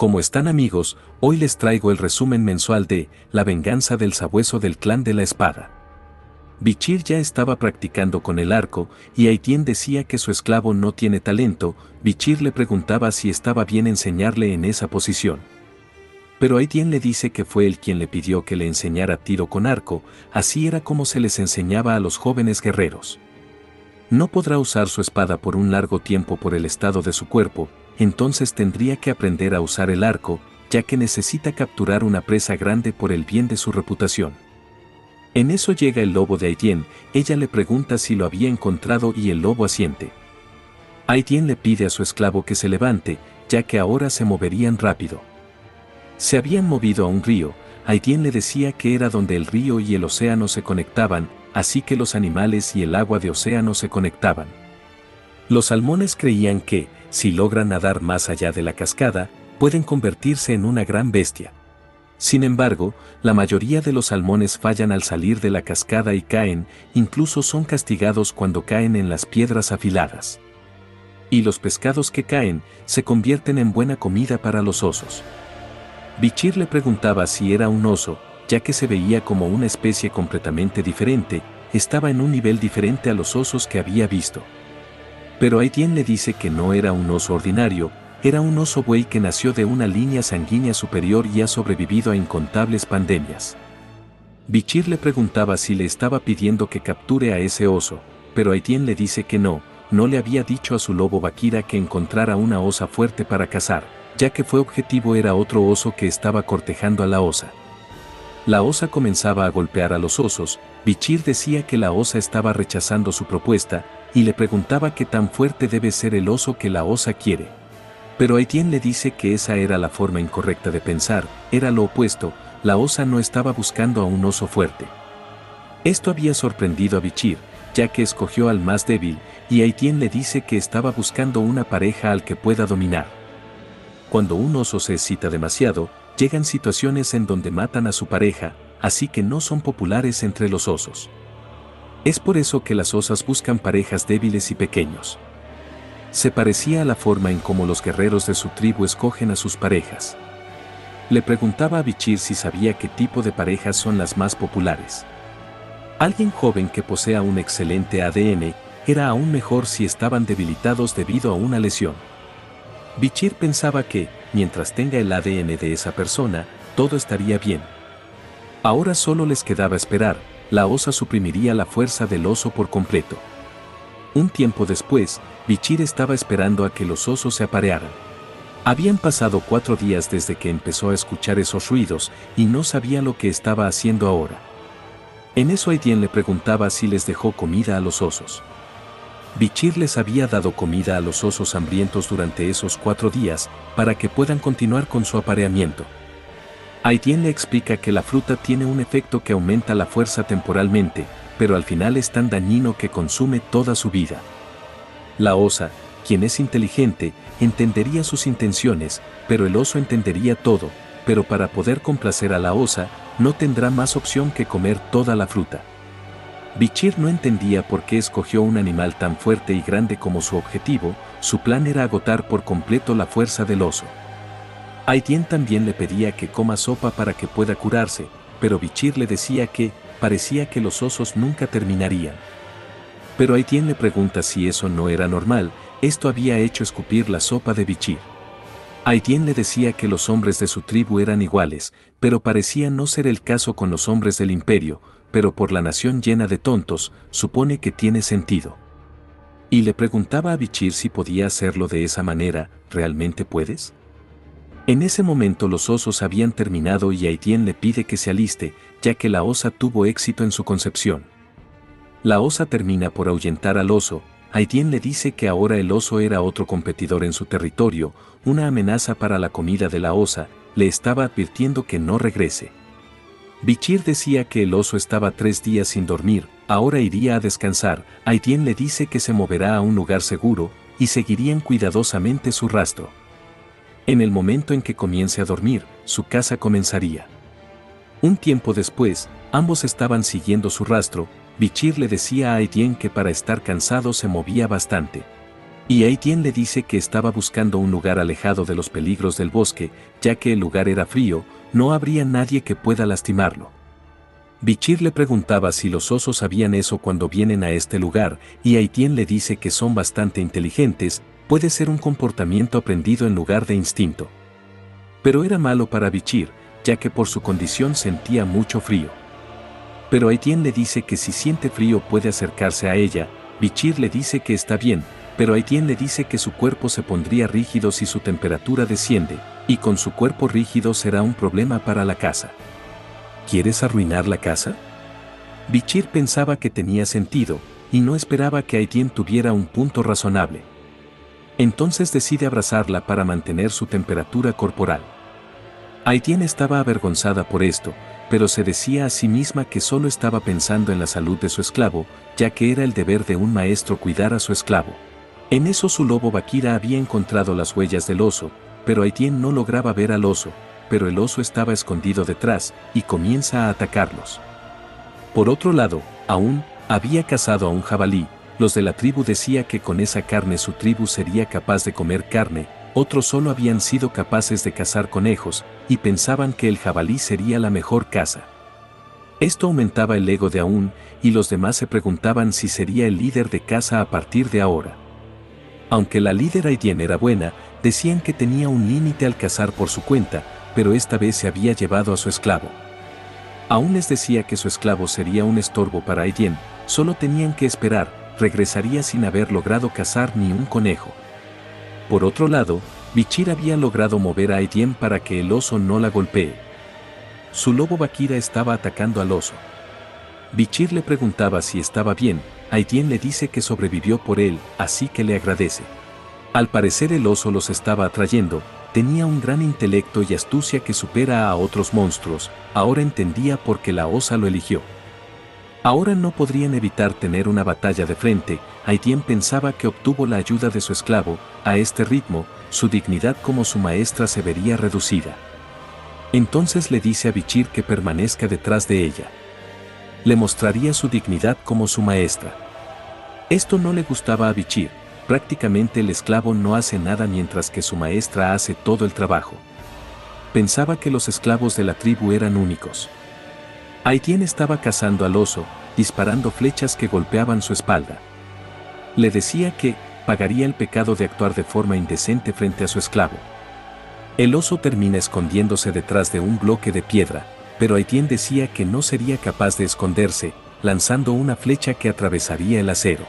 ¿Cómo están amigos? Hoy les traigo el resumen mensual de La venganza del sabueso del clan de la espada. Bichir ya estaba practicando con el arco, y Aitien decía que su esclavo no tiene talento. Bichir le preguntaba si estaba bien enseñarle en esa posición. Pero Aitien le dice que fue él quien le pidió que le enseñara tiro con arco, así era como se les enseñaba a los jóvenes guerreros. No podrá usar su espada por un largo tiempo por el estado de su cuerpo, entonces tendría que aprender a usar el arco, ya que necesita capturar una presa grande por el bien de su reputación. En eso llega el lobo de Aitien, ella le pregunta si lo había encontrado y el lobo asiente. Aitien le pide a su esclavo que se levante, ya que ahora se moverían rápido. Se habían movido a un río, Aitien le decía que era donde el río y el océano se conectaban, así que los animales y el agua de océano se conectaban. Los salmones creían que, si logran nadar más allá de la cascada, pueden convertirse en una gran bestia. Sin embargo, la mayoría de los salmones fallan al salir de la cascada y caen, incluso son castigados cuando caen en las piedras afiladas. Y los pescados que caen, se convierten en buena comida para los osos. Bichir le preguntaba si era un oso, ya que se veía como una especie completamente diferente, estaba en un nivel diferente a los osos que había visto. Pero Aitien le dice que no era un oso ordinario, era un oso buey que nació de una línea sanguínea superior y ha sobrevivido a incontables pandemias. Bichir le preguntaba si le estaba pidiendo que capture a ese oso, pero Aitien le dice que no le había dicho a su lobo Bakira que encontrara una osa fuerte para cazar, ya que fue objetivo era otro oso que estaba cortejando a la osa. La osa comenzaba a golpear a los osos, Bichir decía que la osa estaba rechazando su propuesta, y le preguntaba qué tan fuerte debe ser el oso que la osa quiere. Pero Aitien le dice que esa era la forma incorrecta de pensar, era lo opuesto, la osa no estaba buscando a un oso fuerte. Esto había sorprendido a Bichir, ya que escogió al más débil, y Aitien le dice que estaba buscando una pareja al que pueda dominar. Cuando un oso se excita demasiado, llegan situaciones en donde matan a su pareja, así que no son populares entre los osos. Es por eso que las osas buscan parejas débiles y pequeños. Se parecía a la forma en cómo los guerreros de su tribu escogen a sus parejas. Le preguntaba a Bichir si sabía qué tipo de parejas son las más populares. Alguien joven que posea un excelente ADN, era aún mejor si estaban debilitados debido a una lesión. Bichir pensaba que, mientras tenga el ADN de esa persona, todo estaría bien. Ahora solo les quedaba esperar, la osa suprimiría la fuerza del oso por completo. Un tiempo después, Bichir estaba esperando a que los osos se aparearan. Habían pasado 4 días desde que empezó a escuchar esos ruidos, y no sabía lo que estaba haciendo ahora. En eso Aitien le preguntaba si les dejó comida a los osos. Bichir les había dado comida a los osos hambrientos durante esos 4 días, para que puedan continuar con su apareamiento. Aitien le explica que la fruta tiene un efecto que aumenta la fuerza temporalmente, pero al final es tan dañino que consume toda su vida. La osa, quien es inteligente, entendería sus intenciones, pero el oso entendería todo, pero para poder complacer a la osa, no tendrá más opción que comer toda la fruta. Bichir no entendía por qué escogió un animal tan fuerte y grande como su objetivo, su plan era agotar por completo la fuerza del oso. Aitien también le pedía que coma sopa para que pueda curarse, pero Bichir le decía que, parecía que los osos nunca terminarían. Pero Aitien le pregunta si eso no era normal, esto había hecho escupir la sopa de Bichir. Aitien le decía que los hombres de su tribu eran iguales, pero parecía no ser el caso con los hombres del imperio, pero por la nación llena de tontos, supone que tiene sentido. Y le preguntaba a Bichir si podía hacerlo de esa manera, ¿realmente puedes? En ese momento los osos habían terminado y Aitien le pide que se aliste, ya que la osa tuvo éxito en su concepción. La osa termina por ahuyentar al oso, Aitien le dice que ahora el oso era otro competidor en su territorio, una amenaza para la comida de la osa, le estaba advirtiendo que no regrese. Bichir decía que el oso estaba 3 días sin dormir, ahora iría a descansar, Aitien le dice que se moverá a un lugar seguro, y seguirían cuidadosamente su rastro. En el momento en que comience a dormir, su caza comenzaría. Un tiempo después, ambos estaban siguiendo su rastro, Bichir le decía a Aitien que para estar cansado se movía bastante. Y Aidien le dice que estaba buscando un lugar alejado de los peligros del bosque, ya que el lugar era frío, no habría nadie que pueda lastimarlo. Bichir le preguntaba si los osos sabían eso cuando vienen a este lugar, y Aidien le dice que son bastante inteligentes, puede ser un comportamiento aprendido en lugar de instinto. Pero era malo para Bichir, ya que por su condición sentía mucho frío. Pero Aidien le dice que si siente frío puede acercarse a ella. Bichir le dice que está bien, pero Aidien le dice que su cuerpo se pondría rígido si su temperatura desciende, y con su cuerpo rígido será un problema para la casa. ¿Quieres arruinar la casa? Bichir pensaba que tenía sentido, y no esperaba que Aidien tuviera un punto razonable. Entonces decide abrazarla para mantener su temperatura corporal. Aidien estaba avergonzada por esto, pero se decía a sí misma que solo estaba pensando en la salud de su esclavo, ya que era el deber de un maestro cuidar a su esclavo. En eso su lobo Bagheera había encontrado las huellas del oso, pero Aidien no lograba ver al oso, pero el oso estaba escondido detrás, y comienza a atacarlos. Por otro lado, Aún había cazado a un jabalí. Los de la tribu decía que con esa carne su tribu sería capaz de comer carne, otros solo habían sido capaces de cazar conejos, y pensaban que el jabalí sería la mejor caza. Esto aumentaba el ego de Aún, y los demás se preguntaban si sería el líder de caza a partir de ahora. Aunque la líder Aidien era buena, decían que tenía un límite al cazar por su cuenta, pero esta vez se había llevado a su esclavo. Aún les decía que su esclavo sería un estorbo para Aidien, solo tenían que esperar, regresaría sin haber logrado cazar ni un conejo. Por otro lado, Bichir había logrado mover a Aidien para que el oso no la golpee. Su lobo Bagheera estaba atacando al oso. Bichir le preguntaba si estaba bien, Aidien le dice que sobrevivió por él, así que le agradece. Al parecer el oso los estaba atrayendo, tenía un gran intelecto y astucia que supera a otros monstruos, ahora entendía por qué la osa lo eligió. Ahora no podrían evitar tener una batalla de frente, Aidien pensaba que obtuvo la ayuda de su esclavo, a este ritmo, su dignidad como su maestra se vería reducida. Entonces le dice a Bichir que permanezca detrás de ella. Le mostraría su dignidad como su maestra. Esto no le gustaba a Bichir, prácticamente el esclavo no hace nada mientras que su maestra hace todo el trabajo. Pensaba que los esclavos de la tribu eran únicos. Aidien estaba cazando al oso, disparando flechas que golpeaban su espalda. Le decía que pagaría el pecado de actuar de forma indecente frente a su esclavo. El oso termina escondiéndose detrás de un bloque de piedra, pero Aidien decía que no sería capaz de esconderse, lanzando una flecha que atravesaría el acero.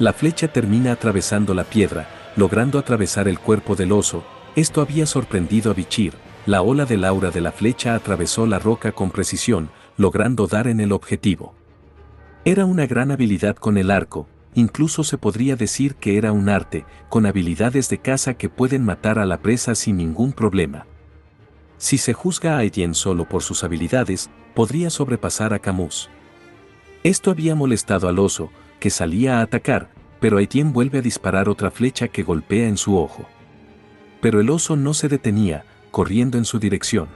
La flecha termina atravesando la piedra, logrando atravesar el cuerpo del oso. Esto había sorprendido a Bichir. La ola del aura de la flecha atravesó la roca con precisión, logrando dar en el objetivo. Era una gran habilidad con el arco, incluso se podría decir que era un arte, con habilidades de caza que pueden matar a la presa sin ningún problema. Si se juzga a Aidien solo por sus habilidades, podría sobrepasar a Camus. Esto había molestado al oso, que salía a atacar, pero Aidien vuelve a disparar otra flecha que golpea en su ojo. Pero el oso no se detenía, corriendo en su dirección.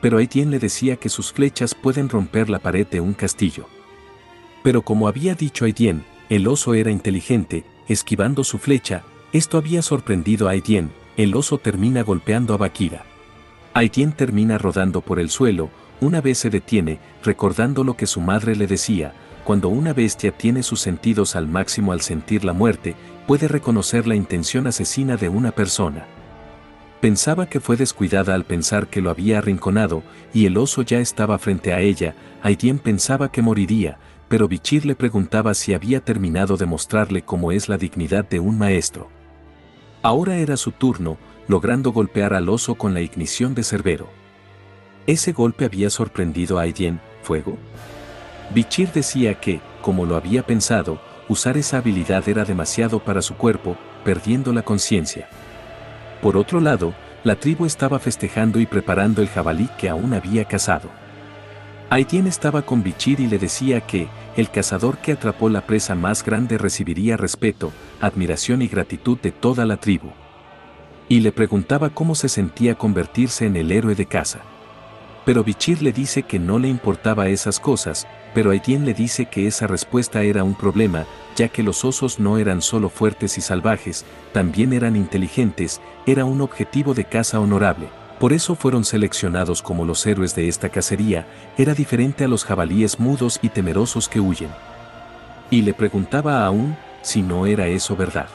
Pero Aidien le decía que sus flechas pueden romper la pared de un castillo. Pero como había dicho Aidien, el oso era inteligente, esquivando su flecha. Esto había sorprendido a Aidien. El oso termina golpeando a Bagheera. Aidien termina rodando por el suelo. Una vez se detiene, recordando lo que su madre le decía: cuando una bestia tiene sus sentidos al máximo al sentir la muerte, puede reconocer la intención asesina de una persona. Pensaba que fue descuidada al pensar que lo había arrinconado, y el oso ya estaba frente a ella. Aidien pensaba que moriría, pero Bichir le preguntaba si había terminado de mostrarle cómo es la dignidad de un maestro. Ahora era su turno, logrando golpear al oso con la ignición de Cerbero. Ese golpe había sorprendido a Aidien. ¿Fuego? Bichir decía que, como lo había pensado, usar esa habilidad era demasiado para su cuerpo, perdiendo la conciencia. Por otro lado, la tribu estaba festejando y preparando el jabalí que aún había cazado. Aidien estaba con Bichir y le decía que el cazador que atrapó la presa más grande recibiría respeto, admiración y gratitud de toda la tribu. Y le preguntaba cómo se sentía convertirse en el héroe de caza. Pero Bichir le dice que no le importaba esas cosas, pero Aidien le dice que esa respuesta era un problema, ya que los osos no eran solo fuertes y salvajes, también eran inteligentes, era un objetivo de caza honorable. Por eso fueron seleccionados como los héroes de esta cacería, era diferente a los jabalíes mudos y temerosos que huyen. Y le preguntaba a Aún si no era eso verdad.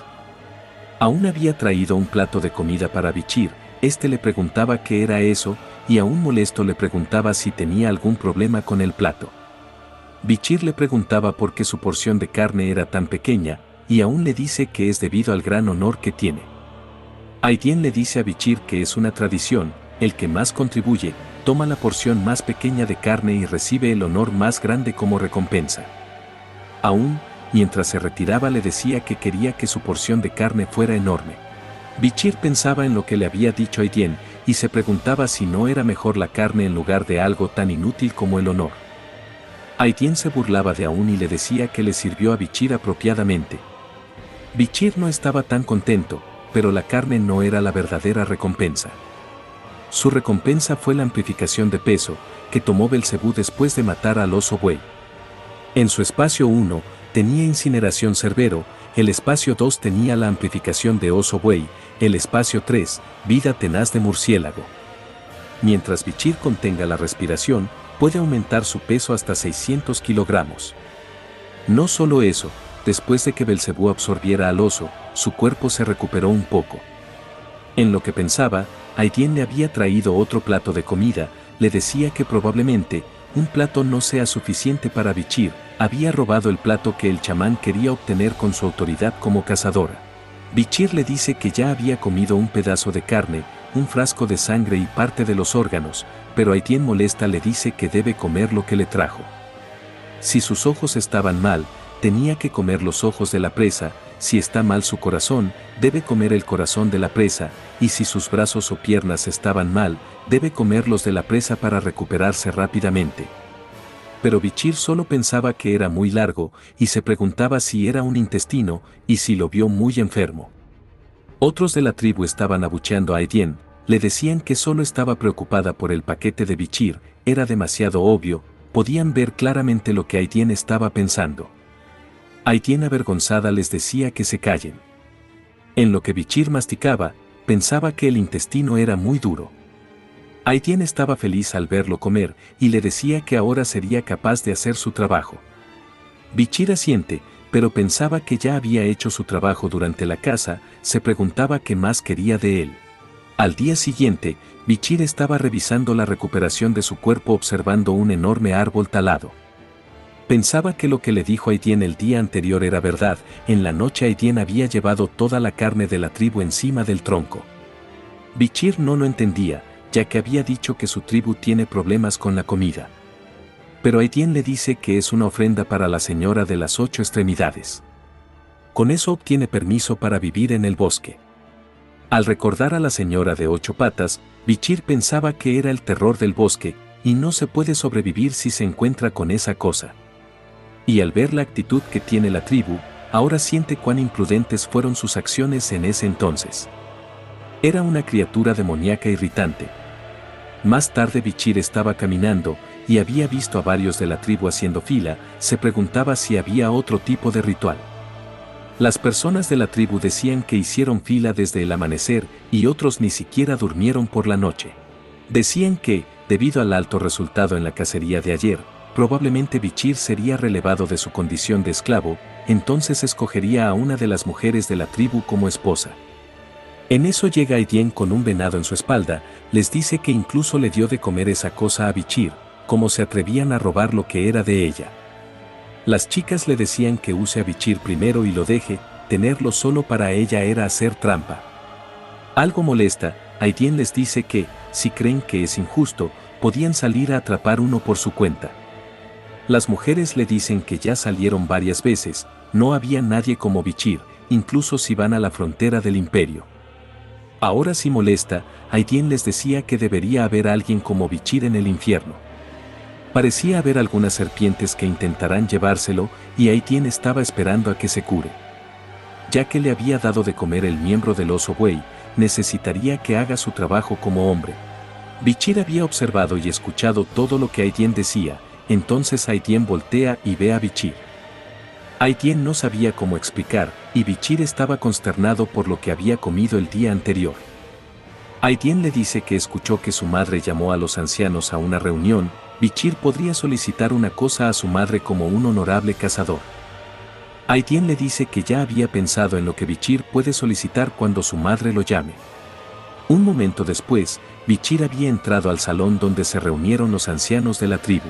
Aún había traído un plato de comida para Bichir, este le preguntaba qué era eso, y aún molesto le preguntaba si tenía algún problema con el plato. Bichir le preguntaba por qué su porción de carne era tan pequeña, y aún le dice que es debido al gran honor que tiene. Aidien le dice a Bichir que es una tradición, el que más contribuye, toma la porción más pequeña de carne y recibe el honor más grande como recompensa. Aún, mientras se retiraba le decía que quería que su porción de carne fuera enorme. Bichir pensaba en lo que le había dicho Aidien, y se preguntaba si no era mejor la carne en lugar de algo tan inútil como el honor. Aidien se burlaba de Aún y le decía que le sirvió a Bichir apropiadamente. Bichir no estaba tan contento, pero la carne no era la verdadera recompensa. Su recompensa fue la amplificación de peso, que tomó Belcebú después de matar al oso buey. En su espacio 1, tenía incineración Cerbero, el espacio 2 tenía la amplificación de oso buey, el espacio 3, vida tenaz de murciélago. Mientras Bichir contenga la respiración, puede aumentar su peso hasta 600 kilogramos. No solo eso, después de que Belcebú absorbiera al oso, su cuerpo se recuperó un poco. En lo que pensaba, Aidien le había traído otro plato de comida, le decía que probablemente, un plato no sea suficiente para Bichir, había robado el plato que el chamán quería obtener con su autoridad como cazadora. Bichir le dice que ya había comido un pedazo de carne, un frasco de sangre y parte de los órganos, pero Aidien molesta le dice que debe comer lo que le trajo. Si sus ojos estaban mal, tenía que comer los ojos de la presa, si está mal su corazón, debe comer el corazón de la presa, y si sus brazos o piernas estaban mal, debe comer los de la presa para recuperarse rápidamente. Pero Bichir solo pensaba que era muy largo, y se preguntaba si era un intestino, y si lo vio muy enfermo. Otros de la tribu estaban abucheando a Aidien, le decían que solo estaba preocupada por el paquete de Bichir, era demasiado obvio, podían ver claramente lo que Aidien estaba pensando. Aidien avergonzada les decía que se callen. En lo que Bichir masticaba, pensaba que el intestino era muy duro. Aidien estaba feliz al verlo comer y le decía que ahora sería capaz de hacer su trabajo. Bichir asiente, pero pensaba que ya había hecho su trabajo durante la caza, se preguntaba qué más quería de él. Al día siguiente, Bichir estaba revisando la recuperación de su cuerpo observando un enorme árbol talado. Pensaba que lo que le dijo Aidien el día anterior era verdad, en la noche Aidien había llevado toda la carne de la tribu encima del tronco. Bichir no lo entendía, ya que había dicho que su tribu tiene problemas con la comida. Pero Aidien le dice que es una ofrenda para la señora de las 8 extremidades. Con eso obtiene permiso para vivir en el bosque. Al recordar a la señora de 8 patas, Bichir pensaba que era el terror del bosque, y no se puede sobrevivir si se encuentra con esa cosa. Y al ver la actitud que tiene la tribu, ahora siente cuán imprudentes fueron sus acciones en ese entonces. Era una criatura demoníaca irritante. Más tarde Bichir estaba caminando, y había visto a varios de la tribu haciendo fila, se preguntaba si había otro tipo de ritual. Las personas de la tribu decían que hicieron fila desde el amanecer, y otros ni siquiera durmieron por la noche. Decían que, debido al alto resultado en la cacería de ayer, probablemente Bichir sería relevado de su condición de esclavo, entonces escogería a una de las mujeres de la tribu como esposa. En eso llega Aidien con un venado en su espalda, les dice que incluso le dio de comer esa cosa a Bichir, como se atrevían a robar lo que era de ella. Las chicas le decían que use a Bichir primero y lo deje, tenerlo solo para ella era hacer trampa. Algo molesta, Aidien les dice que, si creen que es injusto, podían salir a atrapar uno por su cuenta. Las mujeres le dicen que ya salieron varias veces, no había nadie como Bichir, incluso si van a la frontera del imperio. Ahora sí molesta, Aidien les decía que debería haber alguien como Bichir en el infierno. Parecía haber algunas serpientes que intentarán llevárselo, y Aidien estaba esperando a que se cure. Ya que le había dado de comer el miembro del oso buey, necesitaría que haga su trabajo como hombre. Bichir había observado y escuchado todo lo que Aidien decía, entonces Aidien voltea y ve a Bichir. Aidien no sabía cómo explicar, y Bichir estaba consternado por lo que había comido el día anterior. Aidien le dice que escuchó que su madre llamó a los ancianos a una reunión. Bichir podría solicitar una cosa a su madre como un honorable cazador. Aidien le dice que ya había pensado en lo que Bichir puede solicitar cuando su madre lo llame. Un momento después, Bichir había entrado al salón donde se reunieron los ancianos de la tribu.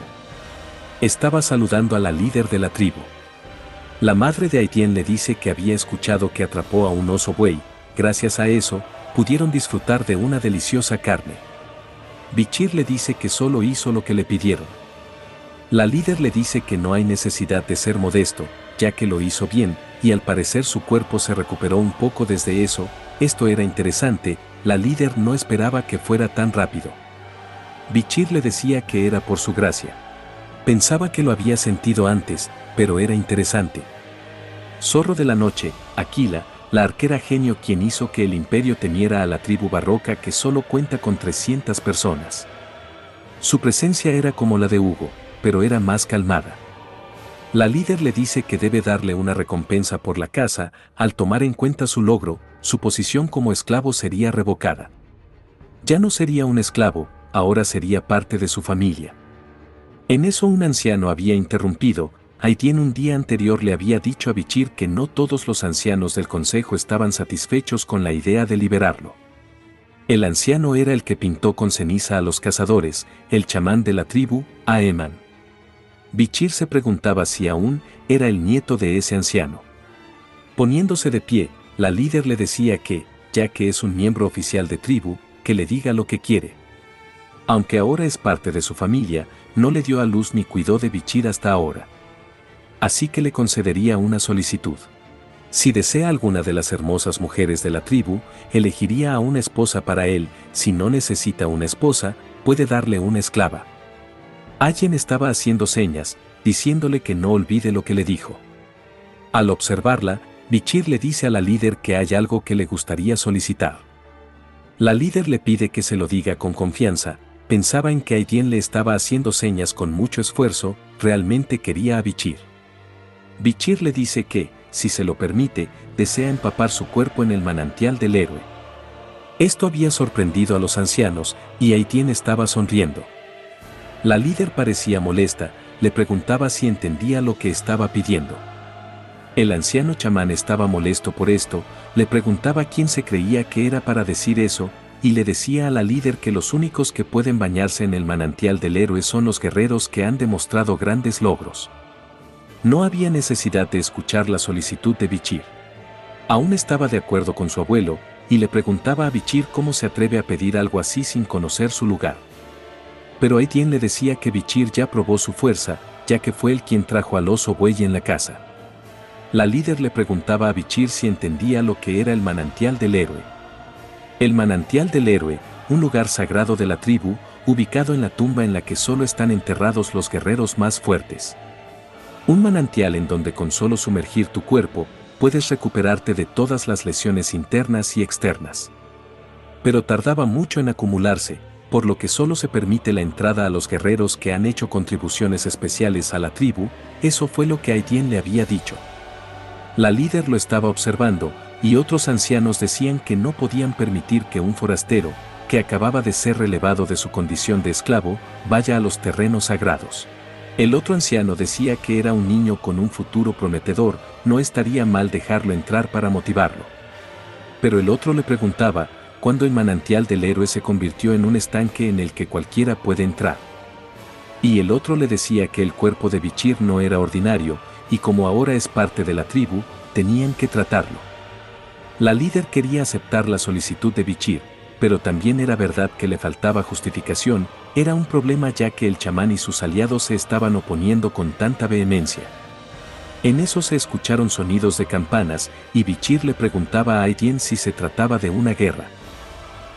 Estaba saludando a la líder de la tribu. La madre de Aidien le dice que había escuchado que atrapó a un oso buey. Gracias a eso, pudieron disfrutar de una deliciosa carne. Bichir le dice que solo hizo lo que le pidieron. La líder le dice que no hay necesidad de ser modesto, ya que lo hizo bien, y al parecer su cuerpo se recuperó un poco desde eso. Esto era interesante, la líder no esperaba que fuera tan rápido. Bichir le decía que era por su gracia. Pensaba que lo había sentido antes, pero era interesante. Zorro de la noche, Aquila, la arquera genio quien hizo que el imperio temiera a la tribu barroca que solo cuenta con 300 personas. Su presencia era como la de Hugo, pero era más calmada. La líder le dice que debe darle una recompensa por la caza. Al tomar en cuenta su logro, su posición como esclavo sería revocada. Ya no sería un esclavo, ahora sería parte de su familia. En eso un anciano había interrumpido. Aidien un día anterior le había dicho a Bichir que no todos los ancianos del consejo estaban satisfechos con la idea de liberarlo. El anciano era el que pintó con ceniza a los cazadores, el chamán de la tribu, Aeman. Bichir se preguntaba si aún era el nieto de ese anciano. Poniéndose de pie, la líder le decía que, ya que es un miembro oficial de tribu, que le diga lo que quiere. Aunque ahora es parte de su familia, no le dio a luz ni cuidó de Bichir hasta ahora. Así que le concedería una solicitud. Si desea alguna de las hermosas mujeres de la tribu, elegiría a una esposa para él. Si no necesita una esposa, puede darle una esclava. Aidien estaba haciendo señas, diciéndole que no olvide lo que le dijo. Al observarla, Bichir le dice a la líder que hay algo que le gustaría solicitar. La líder le pide que se lo diga con confianza. Pensaba en que Aidien le estaba haciendo señas con mucho esfuerzo, realmente quería a Bichir. Bichir le dice que, si se lo permite, desea empapar su cuerpo en el manantial del héroe. Esto había sorprendido a los ancianos, y Aidien estaba sonriendo. La líder parecía molesta, le preguntaba si entendía lo que estaba pidiendo. El anciano chamán estaba molesto por esto, le preguntaba quién se creía que era para decir eso, y le decía a la líder que los únicos que pueden bañarse en el manantial del héroe son los guerreros que han demostrado grandes logros. No había necesidad de escuchar la solicitud de Bichir. Aún estaba de acuerdo con su abuelo, y le preguntaba a Bichir cómo se atreve a pedir algo así sin conocer su lugar. Pero Aidien le decía que Bichir ya probó su fuerza, ya que fue él quien trajo al oso buey en la casa. La líder le preguntaba a Bichir si entendía lo que era el manantial del héroe. El manantial del héroe, un lugar sagrado de la tribu, ubicado en la tumba en la que solo están enterrados los guerreros más fuertes. Un manantial en donde con solo sumergir tu cuerpo, puedes recuperarte de todas las lesiones internas y externas. Pero tardaba mucho en acumularse, por lo que solo se permite la entrada a los guerreros que han hecho contribuciones especiales a la tribu. Eso fue lo que Aidien le había dicho. La líder lo estaba observando, y otros ancianos decían que no podían permitir que un forastero, que acababa de ser relevado de su condición de esclavo, vaya a los terrenos sagrados. El otro anciano decía que era un niño con un futuro prometedor, no estaría mal dejarlo entrar para motivarlo. Pero el otro le preguntaba, ¿cuándo el manantial del héroe se convirtió en un estanque en el que cualquiera puede entrar? Y el otro le decía que el cuerpo de Bichir no era ordinario, y como ahora es parte de la tribu, tenían que tratarlo. La líder quería aceptar la solicitud de Bichir, pero también era verdad que le faltaba justificación. Era un problema ya que el chamán y sus aliados se estaban oponiendo con tanta vehemencia. En eso se escucharon sonidos de campanas, y Bichir le preguntaba a Aidien si se trataba de una guerra.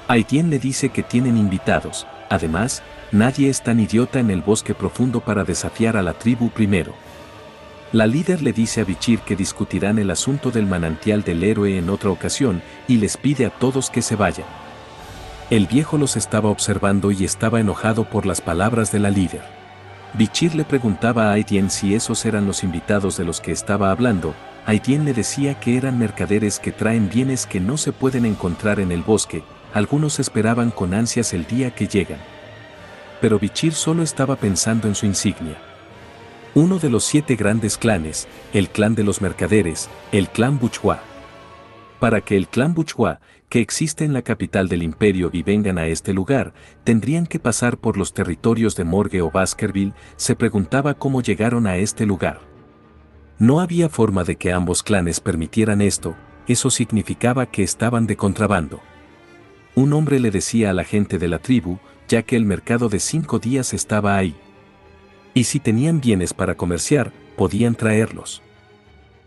Aidien le dice que tienen invitados, además, nadie es tan idiota en el bosque profundo para desafiar a la tribu primero. La líder le dice a Bichir que discutirán el asunto del manantial del héroe en otra ocasión, y les pide a todos que se vayan. El viejo los estaba observando y estaba enojado por las palabras de la líder. Bichir le preguntaba a Aidien si esos eran los invitados de los que estaba hablando. Aidien le decía que eran mercaderes que traen bienes que no se pueden encontrar en el bosque. Algunos esperaban con ansias el día que llegan. Pero Bichir solo estaba pensando en su insignia. Uno de los 7 grandes clanes, el clan de los mercaderes, el clan Buchwa. Para que el clan Buchwa, que existe en la capital del imperio y vengan a este lugar, tendrían que pasar por los territorios de Morgue o Baskerville. Se preguntaba cómo llegaron a este lugar. No había forma de que ambos clanes permitieran esto, eso significaba que estaban de contrabando. Un hombre le decía a la gente de la tribu, ya que el mercado de 5 días estaba ahí. Y si tenían bienes para comerciar, podían traerlos.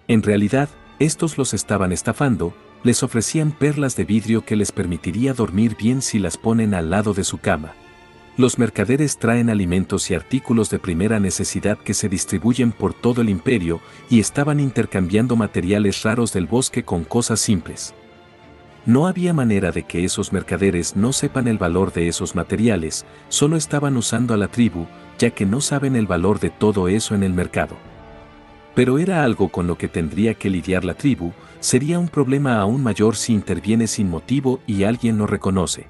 En realidad, estos los estaban estafando, les ofrecían perlas de vidrio que les permitiría dormir bien si las ponen al lado de su cama. Los mercaderes traen alimentos y artículos de primera necesidad que se distribuyen por todo el imperio y estaban intercambiando materiales raros del bosque con cosas simples. No había manera de que esos mercaderes no sepan el valor de esos materiales, solo estaban usando a la tribu, ya que no saben el valor de todo eso en el mercado. Pero era algo con lo que tendría que lidiar la tribu, sería un problema aún mayor si interviene sin motivo y alguien lo reconoce.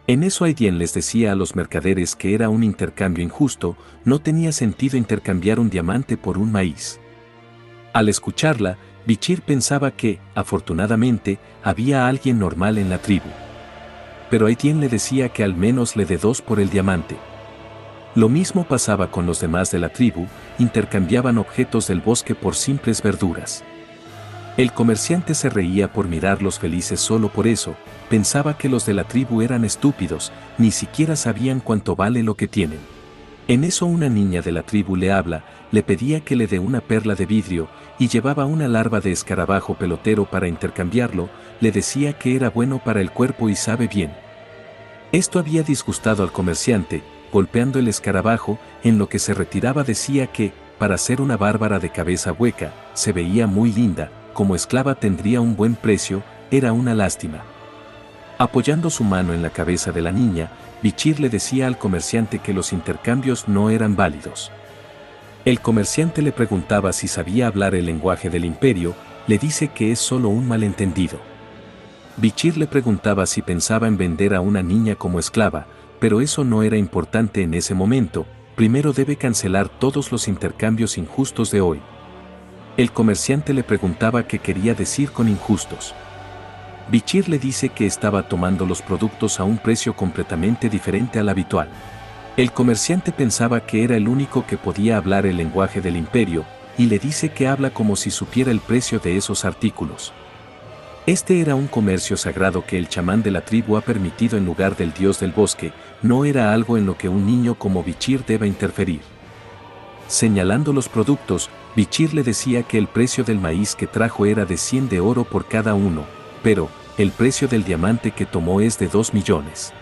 En eso Aidien les decía a los mercaderes que era un intercambio injusto, no tenía sentido intercambiar un diamante por un maíz. Al escucharla, Bichir pensaba que, afortunadamente, había alguien normal en la tribu. Pero Aidien le decía que al menos le dé 2 por el diamante. Lo mismo pasaba con los demás de la tribu, intercambiaban objetos del bosque por simples verduras. El comerciante se reía por mirarlos felices solo por eso, pensaba que los de la tribu eran estúpidos, ni siquiera sabían cuánto vale lo que tienen. En eso una niña de la tribu le habla, le pedía que le dé una perla de vidrio, y llevaba una larva de escarabajo pelotero para intercambiarlo, le decía que era bueno para el cuerpo y sabe bien. Esto había disgustado al comerciante, golpeando el escarabajo, en lo que se retiraba decía que, para ser una bárbara de cabeza hueca, se veía muy linda, como esclava tendría un buen precio, era una lástima. Apoyando su mano en la cabeza de la niña, Bichir le decía al comerciante que los intercambios no eran válidos. El comerciante le preguntaba si sabía hablar el lenguaje del imperio, le dice que es solo un malentendido. Bichir le preguntaba si pensaba en vender a una niña como esclava, pero eso no era importante en ese momento, primero debe cancelar todos los intercambios injustos de hoy. El comerciante le preguntaba qué quería decir con injustos. Bichir le dice que estaba tomando los productos a un precio completamente diferente al habitual. El comerciante pensaba que era el único que podía hablar el lenguaje del imperio, y le dice que habla como si supiera el precio de esos artículos. Este era un comercio sagrado que el chamán de la tribu ha permitido en lugar del dios del bosque, no era algo en lo que un niño como Bichir deba interferir. Señalando los productos, Bichir le decía que el precio del maíz que trajo era de 100 de oro por cada uno, pero el precio del diamante que tomó es de 2 millones.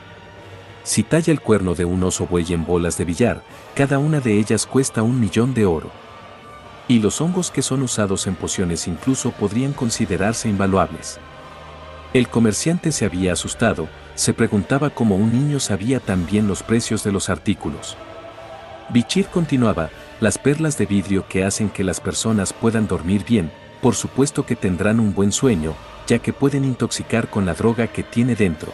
Si talla el cuerno de un oso buey en bolas de billar, cada una de ellas cuesta 1 millón de oro. Y los hongos que son usados en pociones incluso podrían considerarse invaluables. El comerciante se había asustado, se preguntaba cómo un niño sabía tan bien los precios de los artículos. Bichir continuaba, las perlas de vidrio que hacen que las personas puedan dormir bien, por supuesto que tendrán un buen sueño, ya que pueden intoxicar con la droga que tiene dentro.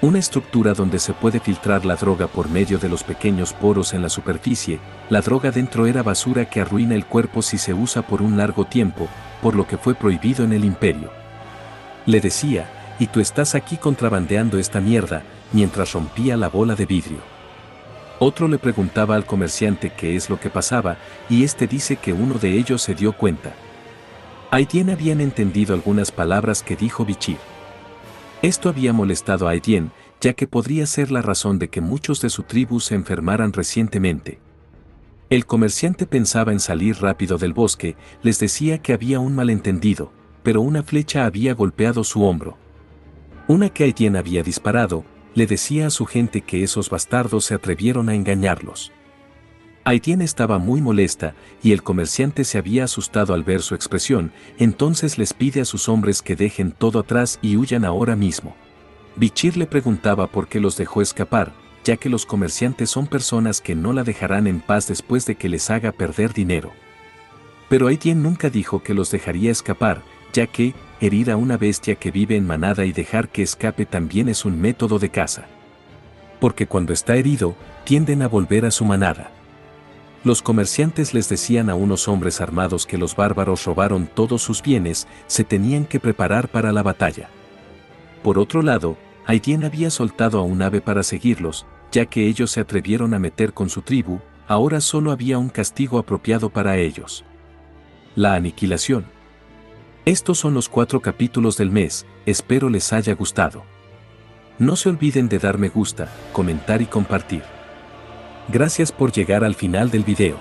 Una estructura donde se puede filtrar la droga por medio de los pequeños poros en la superficie, la droga dentro era basura que arruina el cuerpo si se usa por un largo tiempo, por lo que fue prohibido en el imperio. Le decía, y tú estás aquí contrabandeando esta mierda, mientras rompía la bola de vidrio. Otro le preguntaba al comerciante qué es lo que pasaba, y este dice que uno de ellos se dio cuenta. Aidien habían entendido algunas palabras que dijo Bichir. Esto había molestado a Aidien, ya que podría ser la razón de que muchos de su tribu se enfermaran recientemente. El comerciante pensaba en salir rápido del bosque, les decía que había un malentendido, pero una flecha había golpeado su hombro. Una que Aidien había disparado, le decía a su gente que esos bastardos se atrevieron a engañarlos. Aidien estaba muy molesta, y el comerciante se había asustado al ver su expresión, entonces les pide a sus hombres que dejen todo atrás y huyan ahora mismo. Bichir le preguntaba por qué los dejó escapar, ya que los comerciantes son personas que no la dejarán en paz después de que les haga perder dinero. Pero Aitien nunca dijo que los dejaría escapar, ya que, herir a una bestia que vive en manada y dejar que escape también es un método de caza. Porque cuando está herido, tienden a volver a su manada. Los comerciantes les decían a unos hombres armados que los bárbaros robaron todos sus bienes, se tenían que preparar para la batalla. Por otro lado, Aitien había soltado a un ave para seguirlos, ya que ellos se atrevieron a meter con su tribu, ahora solo había un castigo apropiado para ellos: la aniquilación. Estos son los 4 capítulos del mes, espero les haya gustado. No se olviden de dar me gusta, comentar y compartir. Gracias por llegar al final del video.